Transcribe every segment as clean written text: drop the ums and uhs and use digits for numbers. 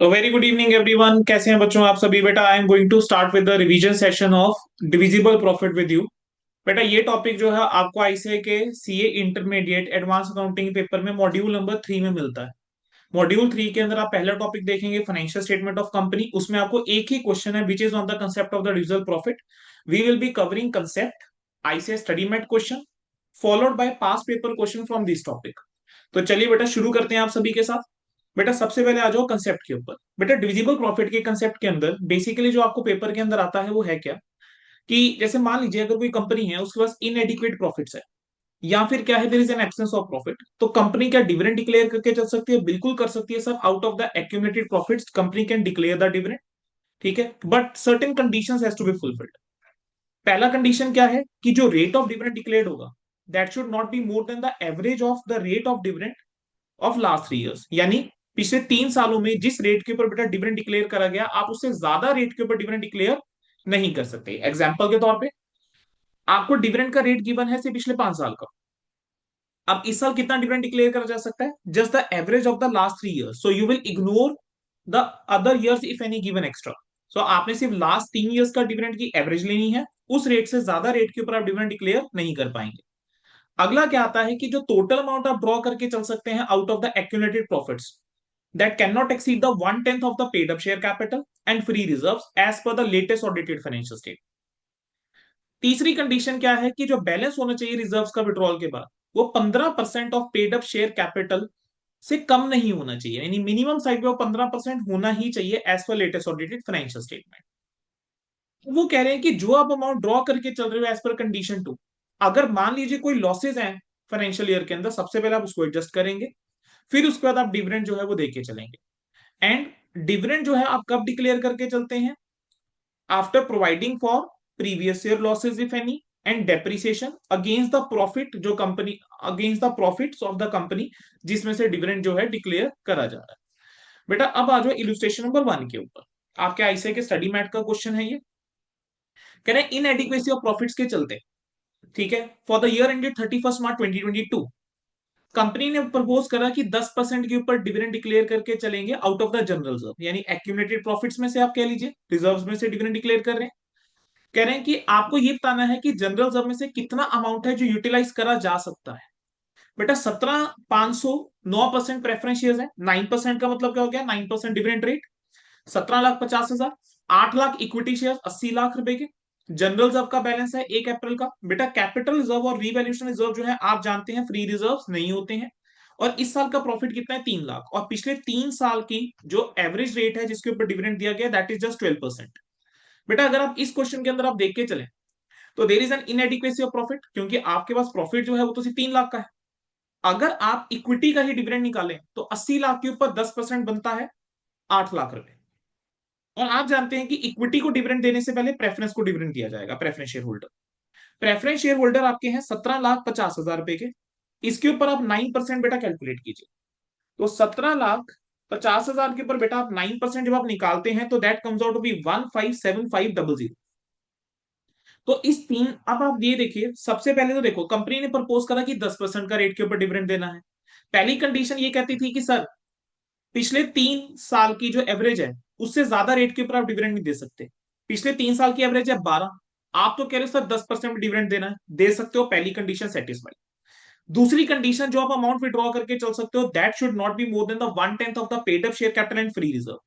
तो very good evening everyone. कैसे हैं बच्चों आप सभी? बेटा I am going to start with the revision session of divisible profit with you. बेटा ये टॉपिक जो है आपको आईसीए के CA intermediate advance accounting paper में मॉड्यूल नंबर 3 में मिलता है। मॉड्यूल 3 के अंदर आप पहला टॉपिक देखेंगे फाइनेंशियल स्टेटमेंट ऑफ कंपनी। उसमें आपको एक ही क्वेश्चन है which is on the concept of the divisible profit. We will be covering concept ICA study mat question followed by past paper question from this topic. तो चलिए बेटा शुरू करते हैं आप सभी के साथ। बेटा सबसे पहले आ जाओ कंसेप्ट के ऊपर। बेटा डिविजिबल प्रॉफिट के कंसेप्ट के अंदर बेसिकली जो आपको पेपर के अंदर आता है वो है क्या, कि जैसे मान लीजिए अगर कोई कंपनी है उसके पास इनएडिक्वेट प्रॉफिट्स है या फिर क्या है there is an absence of profit, तो कंपनी क्या डिविडेंड डिक्लेयर करके चल सकती है? बिल्कुल कर सकती है sir. Out of the accumulated profits company can declare the dividend. ठीक है, but certain conditions has to be fulfilled. पहला कंडीशन क्या है कि जो रेट ऑफ डिविडेंड डिक्लेयर्ड होगा that should not be more than the average of the rate of dividend of last 3 years. यानी पिछले 3 सालों में जिस रेट के ऊपर बेटा डिविडेंड डिक्लेयर करा गया आप उससे ज्यादा रेट के ऊपर डिविडेंड डिक्लेयर नहीं कर सकते। एग्जाम्पल के तौर पे आपको डिविडेंड का रेट गिवन है से पिछले 5 साल का। अब इस साल कितना डिविडेंड डिक्लेयर करा जा सकता है? Just the average of the last 3 years. So you will ignore the other years if any given extra. So आपने सिर्फ लास्ट 3 इयर्स का डिविडेंड की एवरेज लेनी है। उस रेट से ज्यादा रेट के ऊपर आप डिविडेंड डिक्लेयर नहीं कर पाएंगे। अगला क्या आता है कि जो टोटल अमाउंट आप ड्रॉ करके चल सकते हैं out of the accumulated profits that cannot exceed the 1/10 of the paid up share capital and free reserves as per the latest audited financial state. तीसरी कंडीशन क्या है कि जो बैलेंस होना चाहिए रिजर्व्स का विड्रॉल के बाद वो 15% of paid up share capital से कम नहीं होना चाहिए। यानी मिनिमम साइड पे वो 15% होना ही चाहिए as per latest audited financial statement. वो कह रहे हैं कि जो आप अमाउंट ड्रॉ करके चल रहे हो एज पर कंडीशन 2, अगर मान लीजिए कोई लॉसेज हैं फाइनेंशियल ईयर के अंदर, सबसे पहले आप उसको एडजस्ट करेंगे, फिर उसके बाद आप डिविडेंड जो है वो देके चलेंगे। एंड डिविडेंड जो है आप कब डिक्लेयर करके चलते हैं? After providing for previous year losses if any and depreciation against the profit जो company against the profits of the company जिसमें से डिविडेंड जो है डिक्लेयर करा जा रहा है। बेटा अब आ जाओ इलुस्ट्रेशन नंबर 1 के ऊपर। आपके आईसीए के स्टडी मैट का क्वेश्चन है ये। कह रहे हैं इन एडिक्वेसी ऑफ प्रॉफिट्स के चलते, ठीक है, for the year ended 31 March 2022 company ने प्रपोज करा कि 10% के ऊपर डिविडेंड डिक्लेयर करके चलेंगे out of the general reserve. यानी एक्यूमुलेटेड प्रॉफिट्स में से आप कह लीजिए रिजर्व्स में से डिविडेंड डिक्लेयर कर रहे हैं। कह रहे हैं कि आपको ये बताना है कि जनरल रिजर्व में से कितना अमाउंट है जो यूटिलाइज करा जा सकता है। बेटा 17,500 9% प्रेफरेंस शेयर है। 9% का मतलब क्या हो गया? 9% dividend rate. 17,50,000। 8 lakh equity share 80 lakh रुपए के। जनरल रिजर्व का बैलेंस है 1 अप्रैल का। बेटा कैपिटल रिजर्व और रीवैल्यूएशन रिजर्व जो है आप जानते हैं फ्री रिजर्व नहीं होते हैं। और इस साल का प्रॉफिट कितना है? 3 लाख। और पिछले 3 साल की जो एवरेज रेट है जिसके ऊपर डिविडेंड दिया गया दैट इज जस्ट 12%। बेटा अगर आप इस क्वेश्चन के अंदर आप देख के चलें तो there is an inadequacy of profit, क्योंकि आपके पास प्रॉफिट जो है वो तो सिर्फ 3 लाख का है। अगर आप इक्विटी का ही डिविडेंड निकालें तो 80 लाख के ऊपर 10% बनता है 8 लाख रुपए। और आप जानते हैं कि इक्विटी को डिविडेंड देने से पहले प्रेफरेंस को डिविडेंड दिया जाएगा। Preference share holder, preference share holder आपके हैं 17,50,000 रुपए के। इसके ऊपर आप 9% बेटा कैलकुलेट कीजिए। तो 17,50,000 के ऊपर बेटा आप 9% जब आप निकालते हैं तो that comes out to be 157500। तो इस तीन, अब आप ये देखिए सबसे पहले तो देखो कंपनी ने प्रपोज करा कि 10% का रेट के ऊपर डिविडेंड देना है। पहली कंडीशन ये कहती थी कि सर पिछले 3 साल की जो एवरेज है उससे ज्यादा रेट के ऊपर आप डिविडेंड नहीं दे सकते। पिछले 3 साल की एवरेज है 12, आप तो कह रहे हो सर 10% डिविडेंड देना है, दे सकते हो। पहली कंडीशन सेटिस्फाइड। दूसरी कंडीशन जो आप अमाउंट विड्रॉ करके चल सकते हो that should not be more than the 1/10 of the paid up share capital and free reserve.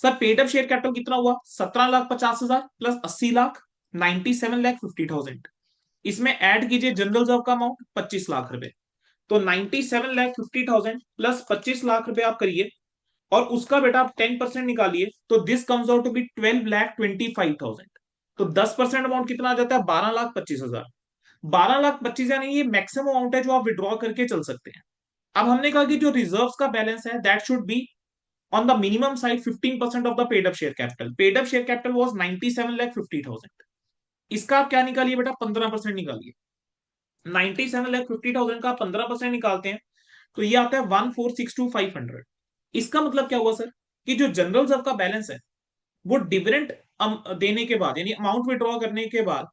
Sir paid up share capital कितना हुआ? 17,50,000 प्लस 80 लाख 97,50,000। इसमें ऐड कीजिए जनरल रिजर्व का अमाउंट 25 लाख रुपए। तो 97,50,000 प्लस 25 लाख रुपए आप करिए और उसका बेटा आप 10% निकालिए तो this comes out to be 12,25,000। तो 10% अमाउंट कितना आ जाता है? 12,25,000। 12,25,000 यानी ये मैक्सिमम अमाउंट है जो आप विड्रॉ करके चल सकते हैं। अब हमने कहा कि जो रिजर्व का बैलेंस है that should be on the minimum side 15% of the paid up share capital. Paid up share capital was 97,50,000। इसका आप क्या निकालिए बेटा? 15% निकालिए। 97,50,000 का 15% निकालते हैं तो ये आता है 1,462,500। इसका मतलब क्या हुआ सर कि जो जनरल रिजर्व का बैलेंस है वो डिविडेंड देने के बाद यानी अमाउंट विड्रॉ करने के बाद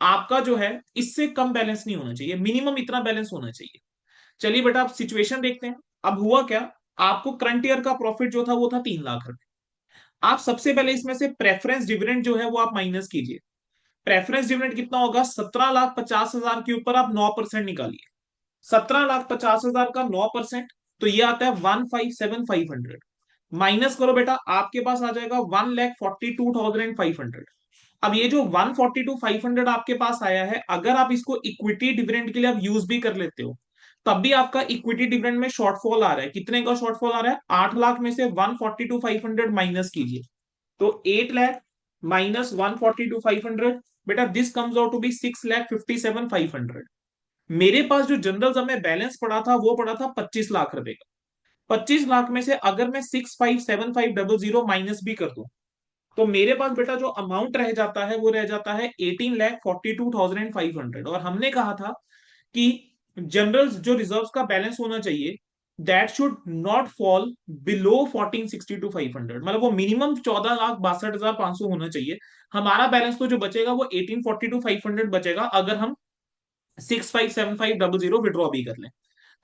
आपका जो है इससे कम बैलेंस नहीं होना चाहिए, मिनिमम इतना बैलेंस होना चाहिए। चलिए बेटा आप सिचुएशन देखते हैं। अब हुआ क्या आपको करंट ईयर का प्रॉफिट जो था वो था 3 लाख रुपए। आप सबसे पहले इसमें से प्रेफरेंस डिविडेंड जो है वो आप माइनस कीजिए। प्रेफरेंस डिविडेंड कितना होगा, 17,50,000 के ऊपर आप 9% निकालिए। 17,50,000 का 9%, तो ये आता है 157,500। माइनस करो बेटा, आपके पास आ जाएगा 1,42,500। अब ये जो 142,500 आपके पास आया है, अगर आप इसको इक्विटी डिविडेंड के लिए आप यूज भी कर लेते हो, तब भी आपका इक्विटी डिविडेंड में शॉर्टफॉल आ रहा है। कितने का शॉर्टफॉल आ रहा है, 8 लाख में से 142,500 माइनस कीजिए, तो 8 लाख माइनस 142,500, बेटा this comes out to be 6,57,500। मेरे पास जो जनरल में बैलेंस पड़ा था वो पड़ा था 25 लाख रुपए का। 25 लाख में से अगर मैं 6,57,500 माइनस भी कर दूं, तो मेरे पास बेटा जो अमाउंट रह जाता है वो रह जाता है 18,42,500। और हमने कहा था कि जनरल जो रिजर्व्स का बैलेंस होना चाहिए, that should not fall below 14,62,500, मतलब वो मिनिमम 14,62,500 होना चाहिए। हमारा बैलेंस तो जो बचेगा वो 18,42,500 बचेगा, अगर हम 6,57,500 विड्रॉ भी कर लें।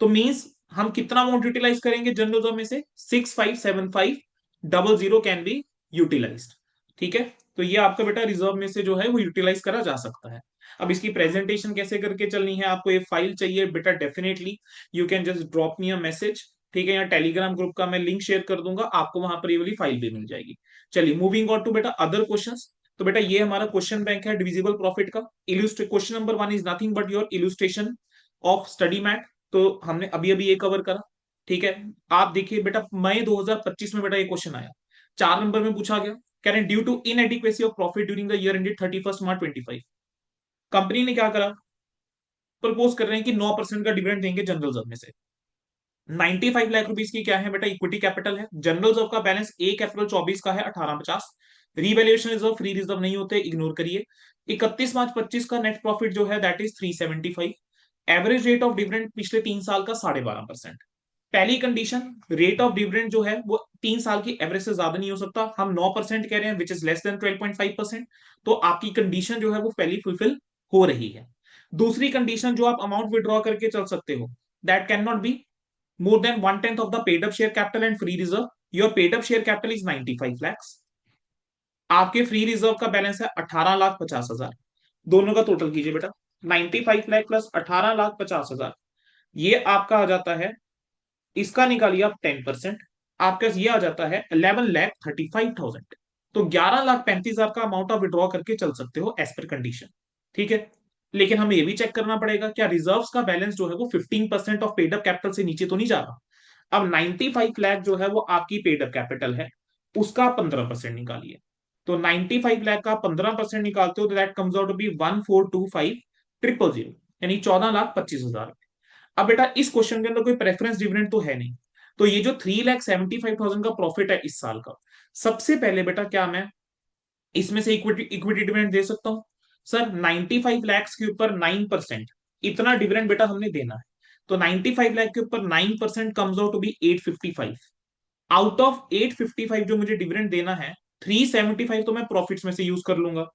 तो मींस हम कितना अमाउंट यूटिलाइज करेंगे जनरल रिजर्व में से, 6,57,500 कैन बी यूटिलाइज्ड। ठीक है, तो ये आपका बेटा रिजर्व में से जो है वो यूटिलाइज करा जा सकता है। अब इसकी प्रेजेंटेशन कैसे करके चलनी है, आपको ये फाइल चाहिए बेटा, definitely you can just drop me a message. ठीक है, यहाँ टेलीग्राम ग्रुप का मैं लिंक शेयर कर दूंगा, आपको वहां पर ये वाली फाइल भी मिल जाएगी। चलिए मूविंग ऑन टू बेटा अदर क्वेश्चंस। तो बेटा ये हमारा क्वेश्चन बैंक है डिविजिबल प्रॉफिट का। Illustrate question number 1 is nothing but your illustration of study mat. तो हमने अभी अभी ये कवर करा। ठीक है, आप देखिए बेटा मई 2025 में बेटा ये क्वेश्चन आया, 4 नंबर में पूछा गया। कह रहे हैं due to inadequacy of profit during the year ended 31 March 25, company ने क्या करा, प्रपोज कर रहे हैं कि 9% का डिविडेंड देंगे जनरल रिजर्व में से। 95 लाख रुपीज की क्या है बेटा, इक्विटी कैपिटल है। जनरल रिजर्व का बैलेंस 1 अप्रैल 24 का है 1850। रीवैल्यूएशन रिजर्व, फ्री रिजर्व नहीं होते, इग्नोर करिए। 31 मार्च 25 का नेट प्रॉफिट जो है that is 375। Average rate of dividend पिछले 3 साल का 12.5%। पहली कंडीशन, रेट ऑफ डिविडेंड जो है वो 3 साल की एवरेज से ज्यादा नहीं हो सकता। हम 9% कह रहे हैं विच इज लेस देन 12.5%। तो आपकी कंडीशन जो है वो पहली फुलफिल हो रही है। दूसरी कंडीशन, जो आप अमाउंट विड्रॉ करके चल सकते हो, that can not be more than 1/10 of the paid up share capital and free reserve. Your paid up share capital is 95 lakhs. आपके फ्री रिजर्व का बैलेंस है 18,50,000। दोनों का टोटल कीजिए बेटा, 95 लाख प्लस 18,50,000, ये आपका आ जाता है, इसका निकालिए आप 10%, आपका ये आ जाता है 11,35,000। तो 11,35,000 का अमाउंट आप विड्रॉ करके चल सकते हो एज पर कंडीशन। ठीक है, लेकिन हमें ये भी चेक करना पड़ेगा क्या रिजर्व्स का बैलेंस जो है वो 15% ऑफ पेड अप कैपिटल से नीचे तो नहीं जा रहा। अब 95 लाख जो है वो आपकी पेड अप कैपिटल है, उसका 15% निकालिए। तो 95 लाख का 15% निकालते हो तो that comes out to be 14,25,000, यानी 14,25,000। अब बेटा इस क्वेश्चन के अंदर कोई प्रेफरेंस डिविडेंड तो है नहीं, तो ये जो 3,75,000 का प्रॉफिट है इस साल का, सबसे पहले बेटा क्या मैं इसमें से इक्विटी इक्विटी डिविडेंड दे सकता हूं। सर 95 लैक्स के ऊपर 9%, इतना डिविडेंड बेटा हमने देना है। तो 95 लाख के ऊपर 9% comes out to be 855। Out of 855 जो मुझे डिविडेंड देना है, 375 तो मैं प्रॉफिट्स में से यूज कर लूंगा।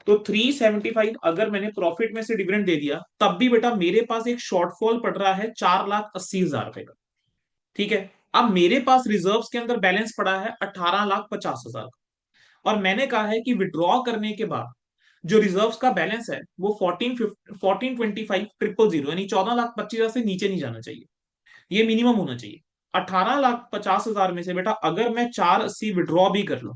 तो 375 अगर मैंने प्रॉफिट में से डिविडेंड दे दिया, तब भी बेटा मेरे पास एक शॉर्टफॉल पड़ रहा है 4,80,000 रुपए का। ठीक है, अब मेरे पास रिजर्व्स के अंदर बैलेंस पड़ा है 18,50,000, और मैंने कहा है कि विड्रॉ करने के बाद जो रिजर्व्स का बैलेंस है वो 14,25,000 यानी 14,25,000 से नीचे नहीं जाना चाहिए, ये मिनिमम होना चाहिए। 18,50,000 में से बेटा अगर मैं 480 विड्रॉ भी कर लूं,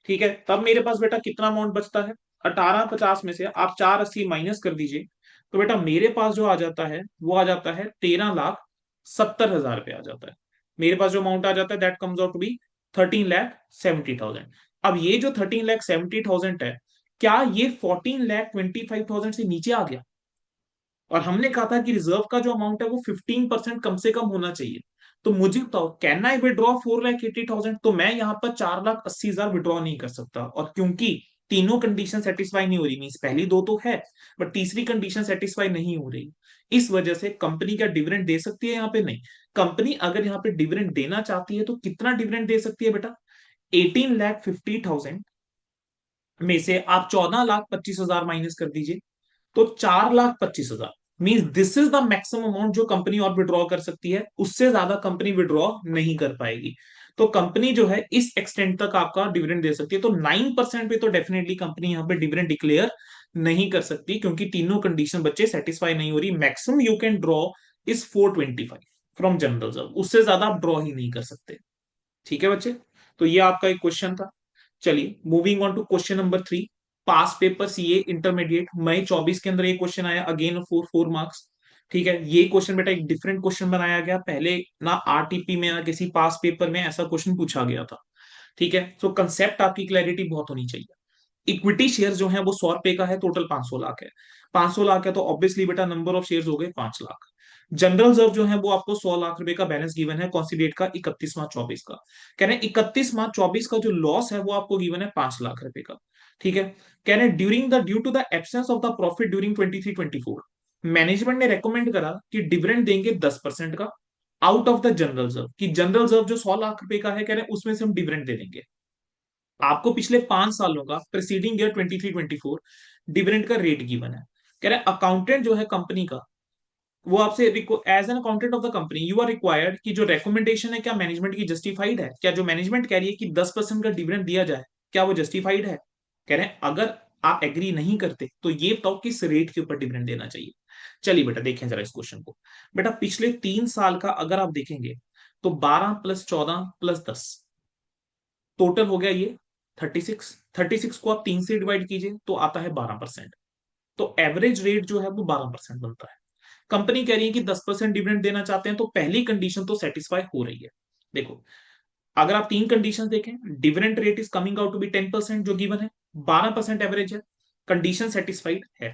ठीक है, तब मेरे पास बेटा कितना अमाउंट बचता है, 18,50 में से आप 480 माइनस कर दीजिए, तो बेटा मेरे पास जो आ जाता है वो आ जाता है 13,70,000 रुपये आ जाता है। मेरे पास जो अमाउंट आ जाता है that comes out to be 13,70,000। अब ये जो 13,70,000 है, क्या ये 14,25,000 से नीचे आ गया? और हमने कहा था कि रिजर्व का जो अमाउंट है वो 15% कम से कम होना चाहिए। तो मुझे बताओ, कैन आई विड्रॉ 4,80,000? तो मैं यहाँ पर 4,80,000 विड्रॉ नहीं कर सकता, और क्योंकि तीनों कंडीशन सेटिस्फाई नहीं हो रही, मीन्स पहली दो तो है बट तीसरी कंडीशन सेटिस्फाई नहीं हो रही, इस वजह से कंपनी क्या डिविडेंड दे सकती है यहाँ पे? नहीं। कंपनी अगर यहाँ पे डिविडेंड देना चाहती है तो कितना डिविडेंड दे सकती है बेटा, 18,50,000 में से आप 14,25,000 माइनस कर दीजिए, तो 4,25,000। Means this is the maximum amount जो कंपनी और विड्रॉ कर सकती है, उससे ज्यादा कंपनी विड्रॉ नहीं कर पाएगी। तो कंपनी जो है इस एक्सटेंट तक आपका डिविडेंड दे सकती है। तो 9% पे तो डेफिनेटली कंपनी यहाँ पे डिविडेंड डिक्लेयर नहीं कर सकती, क्योंकि तीनों कंडीशन बच्चे सेटिस्फाई नहीं हो रही। Maximum you can draw is 425 from general reserve, उससे ज्यादा आप ड्रॉ ही नहीं कर सकते। ठीक है बच्चे, तो ये आपका एक क्वेश्चन था। चलिए moving on to question number 3। Past paper CA intermediate May 24 के अंदर ये क्वेश्चन आया, अगेन फॉर 4 मार्क्स। ठीक है, ये क्वेश्चन बेटा एक डिफरेंट क्वेश्चन बनाया गया, पहले ना आरटीपी में ना किसी पास पेपर में ऐसा क्वेश्चन पूछा गया था। ठीक है, तो कंसेप्ट आपकी क्लैरिटी बहुत होनी चाहिए। इक्विटी शेयर जो है वो 100 रुपए का है, टोटल 500 लाख है। 500 लाख है तो ऑब्वियसली बेटा नंबर ऑफ शेयर हो गए 5 लाख। जनरल रिजर्व जो है वो आपको 100 लाख रुपए का बैलेंस गिवन है, कौन सी डेट का, 31 मार्च 24 का। कह रहे हैं 31 मार्च 24 का जो लॉस है वो आपको गिवन है 5 लाख रुपए का। ठीक है, कह रहे हैं due to the absence of the profit during 23-24 management ने रेकमेंड करा कि डिविडेंड देंगे 10% का out of the general reserve, कि जनरल रिजर्व जो 100 लाख रुपए का है, कह रहे हैं उसमें से हम डिविडेंड दे देंगे। आपको पिछले 5 सालों का प्रीसीडिंग ईयर 23-24 डिविडेंड का रेट गिवन है। कह रहे हैं अकाउंटेंट जो है कंपनी का, वो आपसे as an accountant of the company you are required कि जो रेकमेंडेशन है क्या मैनेजमेंट की जस्टिफाइड है, क्या जो मैनेजमेंट कह रही है कि 10% का डिविडेंड दिया जाए क्या वो जस्टिफाइड है। कह रहे हैं अगर आप एग्री नहीं करते तो ये बताओ किस रेट के ऊपर डिविडेंड देना चाहिए। चलिए बेटा देखें जरा इस क्वेश्चन को। बेटा पिछले 3 साल का अगर आप देखेंगे तो 12 + 14 + 10 टोटल हो गया ये 36। 36 को आप 3 से डिवाइड कीजिए तो आता है 12%। तो एवरेज रेट जो है वो 12% बनता है। कंपनी कह रही है कि 10% डिविडेंड देना चाहते हैं, तो पहली कंडीशन तो सेटिस्फाई हो रही है। देखो, अगर आप तीन कंडीशन देखें, dividend rate is coming out to be 10% जो गिवन है, 12% एवरेज है, कंडीशन सेटिस्फाइड है।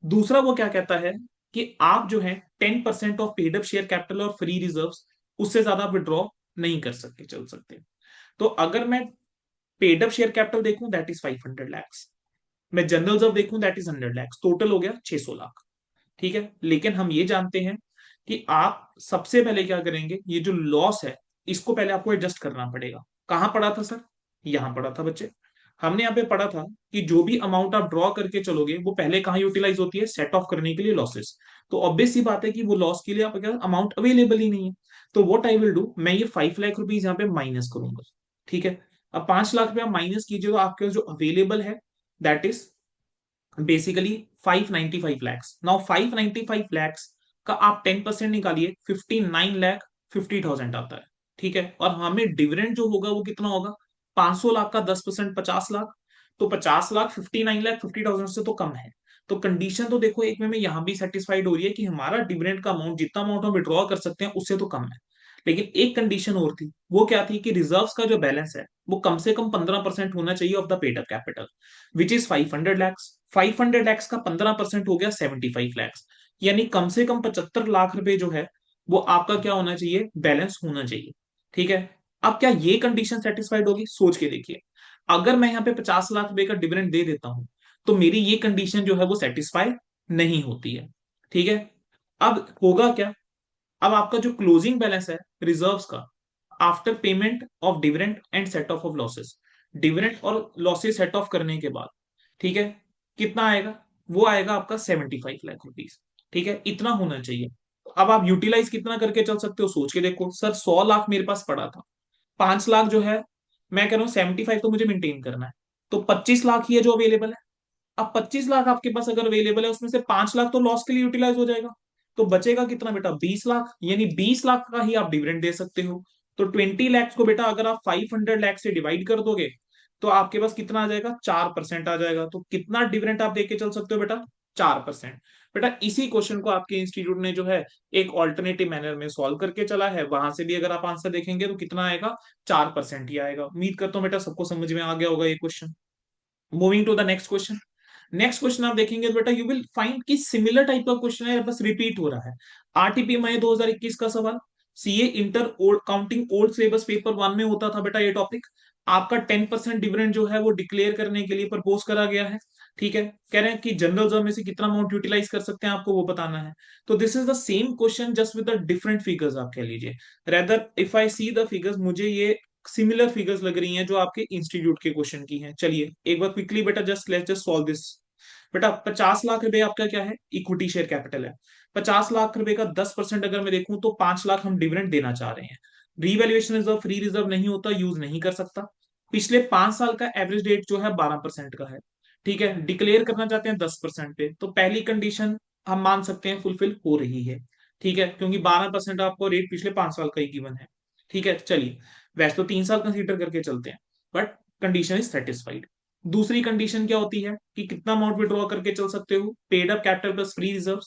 दूसरा वो क्या कहता है कि आप जो है 10% of paid up share capital और फ्री रिजर्व, उससे ज्यादा विड्रॉ नहीं कर सकते, चल सकते। तो अगर मैं पेड अप शेयर कैपिटल देखूं दैट इज 500 लैक्स, मैं जनरल रिजर्व देखूं दैट इज 100 लैक्स, टोटल हो गया 600 लाख। ठीक है, लेकिन हम ये जानते हैं कि आप सबसे पहले क्या करेंगे, ये जो लॉस है इसको पहले आपको एडजस्ट करना पड़ेगा। कहां पड़ा था सर, यहां पड़ा था बच्चे। हमने यहाँ पे पढ़ा था कि जो भी अमाउंट आप ड्रॉ करके चलोगे वो पहले कहाँ यूटिलाइज होती है, सेट ऑफ करने के लिए लॉसेस। तो ऑब्वियस सी बात है कि वो लॉस के लिए आपके अमाउंट अवेलेबल ही नहीं है। तो व्हाट आई विल डू, मैं ये 5 लाख रुपीज यहाँ पे माइनस करूंगा। ठीक है, अब 5 लाख रुपया माइनस कीजिए तो आपके जो अवेलेबल है that is basically 595 lakhs. Now 595 lakhs का आप 10% निकालिए, 59,50,000 आता है। ठीक है, और हमें डिविडेंड जो होगा वो कितना होगा, 500 लाख का 10% 50 लाख। तो 50 लाख 59,50,000 से तो कम है। तो कंडीशन तो देखो एक में यहां भी सेटिस्फाइड हो रही है कि हमारा डिविडेंड का अमाउंट जितना अमाउंट हम विड्रॉ कर सकते हैं उससे तो कम है। लेकिन एक कंडीशन और थी, वो क्या थी कि रिजर्व्स का जो बैलेंस है वो कम से कम 15% होना चाहिए of the paid up capital, which is 500 lakhs. 500 lakhs का 15% हो गया 75 लैक्स, यानी कम से कम 75 लाख रुपए जो है वो आपका क्या होना चाहिए, बैलेंस होना चाहिए। ठीक है, अब क्या ये कंडीशन सेटिस्फाइड होगी, सोच के देखिए। अगर मैं यहाँ पे 50 लाख रुपए का डिविडेंड दे देता हूं तो मेरी ये कंडीशन जो है वो सेटिस्फाई नहीं होती है। ठीक है, अब होगा क्या, अब आपका जो क्लोजिंग बैलेंस है रिजर्व्स का after payment of dividend and set of losses, dividend और लॉसेस सेट ऑफ करने के बाद, ठीक है, कितना आएगा, वो आएगा आपका 75 लाख रुपीज। ठीक है, इतना होना चाहिए। अब आप यूटिलाइज कितना करके चल सकते हो, सोच के देखो सर, 100 लाख मेरे पास पड़ा था, 5 लाख जो है मैं कह रहा हूँ 75 तो मुझे मेंटेन करना है, तो 25 लाख ही है जो अवेलेबल है। अब 25 लाख आपके पास अगर अवेलेबल है, उसमें से 5 लाख तो लॉस के लिए यूटिलाइज हो जाएगा, तो बचेगा कितना बेटा, 20 लाख, यानी 20 लाख का ही आप डिविडेंड दे सकते हो। तो 20 लैक्स को बेटा अगर आप 500 लैक्स से डिवाइड कर दोगे तो आपके पास कितना आ जाएगा, 4% आ जाएगा। तो कितना डिविडेंड आप देके चल सकते हो बेटा, 4%। बेटा इसी क्वेश्चन को आपके इंस्टीट्यूट ने जो है एक ऑल्टरनेटिव मैनर में सॉल्व करके चला है, वहां से भी अगर आप आंसर देखेंगे तो कितना आएगा, 4% ही आएगा। उम्मीद करता हूँ बेटा सबको समझ में आ गया होगा ये question. Moving to the next question. Next question आप देखेंगे तो बेटा यू विल फाइंड कि सिमिलर टाइप का क्वेश्चन है, बस रिपीट हो रहा है। आरटीपी मई 2021 का सवाल, CA inter old counting old syllabus paper 1 में होता था बेटा ये टॉपिक। आपका 10% डिविडेंड जो है वो डिक्लेयर करने के लिए प्रपोज करा गया है। ठीक है, कह रहे हैं कि जनरल रिजर्व में से कितना अमाउंट यूटिलाइज कर सकते हैं आपको वो बताना है। तो this is the same question just with the different figures आप कह लीजिए। Rather if I see the figures, मुझे ये सिमिलर फिगर्स लग रही हैं जो आपके इंस्टीट्यूट के क्वेश्चन की हैं। चलिए एक बार क्विकली बेटा just let's just solve this. बेटा 50 लाख रुपए आपका क्या है, इक्विटी शेयर कैपिटल है। 50 लाख रुपए का 10% अगर मैं देखूं तो 5 लाख हम डिविडेंड देना चाह रहे हैं। रीवैल्यूएशन रिजर्व फ्री रिजर्व नहीं होता, यूज नहीं कर सकता। पिछले 5 साल का एवरेज रेट जो है 12% का है। ठीक है, डिक्लेयर करना चाहते हैं 10% पे, तो पहली कंडीशन हम मान सकते हैं फुलफिल हो रही है। ठीक है, क्योंकि 12% आपको रेट पिछले 5 साल का ही गिवन है। ठीक है, चलिए, वैसे तो 3 साल कंसीडर करके चलते हैं, बट कंडीशन इज सेटिस्फाइड। दूसरी कंडीशन क्या होती है कि कितना अमाउंट विड्रॉ करके चल सकते हो, paid up capital plus free reserve.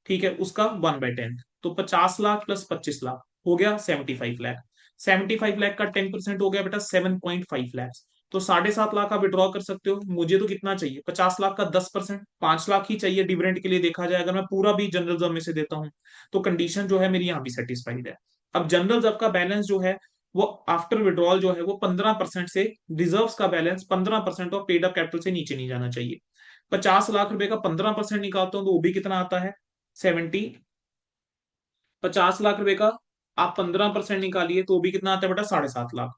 ठीक है, उसका 1/10, तो 50 लाख प्लस 25 लाख हो गया 75 लाख। 75 लाख का 10% हो गया बेटा 7.5 लाख। तो 7.5 लाख आप विड्रॉ कर सकते हो। मुझे तो कितना चाहिए, 50 लाख का 10%, 5 लाख ही चाहिए डिविडेंड के लिए देखा जाए, अगर मैं पूरा भी जनरल रिजर्व में से देता हूं। तो कंडीशन जो है मेरी यहाँ भी सेटिस्फाइड है। अब जनरल रिजर्व का बैलेंस जो है वो आफ्टर विड्रॉल जो है वो 15% से, रिजर्व्स का balance 15% of paid up capital से नीचे नहीं जाना चाहिए। 50 लाख रुपए का 15% निकालता हूं तो वो भी कितना आता है, 70। 50 लाख रुपए का आप 15% निकालिए तो वो भी कितना आता है बेटा, 7.5 लाख।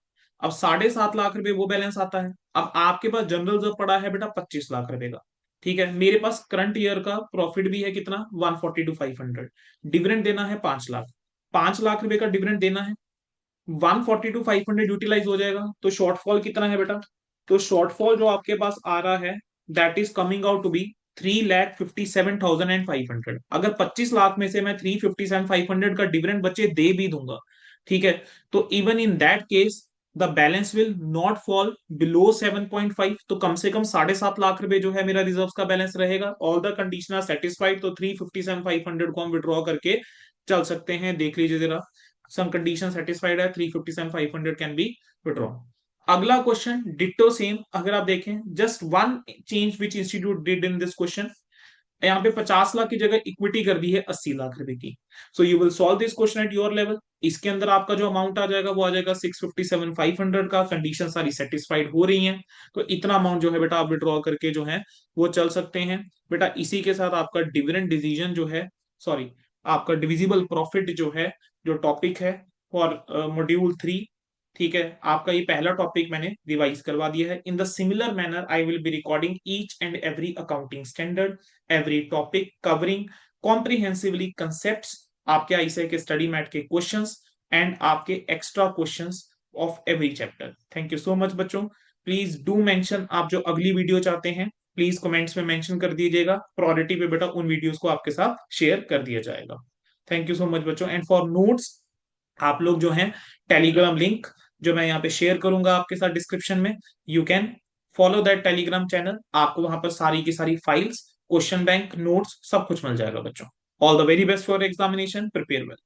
अब 7.5 लाख रुपए वो बैलेंस आता है। अब आपके पास जनरल रिजर्व पड़ा है बेटा 25 लाख रुपए का। ठीक है, मेरे पास करंट ईयर का प्रॉफिट भी है कितना, 140 to 500। डिविडेंड देना है 5 लाख। 5 लाख रुपए का डिविडेंड देना है, 140 to 500 यूटिलाइज हो जाएगा, तो शॉर्टफॉल कितना है बेटा। तो शॉर्टफॉल जो आपके पास आ रहा है, that is coming out to be 3,57,500। अगर 25 लाख में से मैं 3,57,500 का डिविडेंड बच्चे दे भी दूंगा, ठीक है, तो even in that case the balance will not fall below 7.5, तो कम से कम 7.5 लाख रुपए जो है मेरा रिजर्व का बैलेंस रहेगा। All the condition are satisfied, तो 3,57,500 को हम विड्रॉ करके चल सकते हैं। देख लीजिए जरा, some condition satisfied है, 357,500 कैन बी withdrawn। अगला क्वेश्चन डिट्टो सेम, अगर आप देखें just one change which institute did in this question, यहाँ पे 50 लाख की जगह इक्विटी कर दी है 80 लाख रुपए की। सो you will solve this question at your level. इसके अंदर आपका जो अमाउंट आ जाएगा वो आ जाएगा 657,500 का। कंडीशन सारी सेटिस्फाइड हो रही हैं, तो इतना अमाउंट जो है बेटा आप विड्रॉ करके जो है वो चल सकते हैं। बेटा इसी के साथ आपका डिविडेंड डिसीजन जो है, सॉरी, आपका डिविजिबल प्रॉफिट जो है, जो टॉपिक है फॉर मॉड्यूल 3, ठीक है, आपका ये पहला टॉपिक मैंने रिवाइज करवा दिया है। In the similar manner I will be recording each and every accounting standard, every topic covering comprehensively concepts, आपके आईसीआई के स्टडी मैट के क्वेश्चंस एंड आपके extra questions of every chapter. Thank you so much बच्चों। Please do mention आप जो अगली video चाहते हैं, प्लीज कमेंट्स में मेंशन कर दीजिएगा। प्रायोरिटी पे बेटा उन वीडियोस को आपके साथ शेयर कर दिया जाएगा। थैंक यू सो मच बच्चों। एंड फॉर नोट्स आप लोग जो हैं, टेलीग्राम लिंक जो मैं यहाँ पे शेयर करूंगा आपके साथ डिस्क्रिप्शन में, you can follow that Telegram channel. आपको वहां पर सारी की सारी फाइल्स, क्वेश्चन बैंक, नोट्स सब कुछ मिल जाएगा बच्चों। All the very best for examination, prepare well.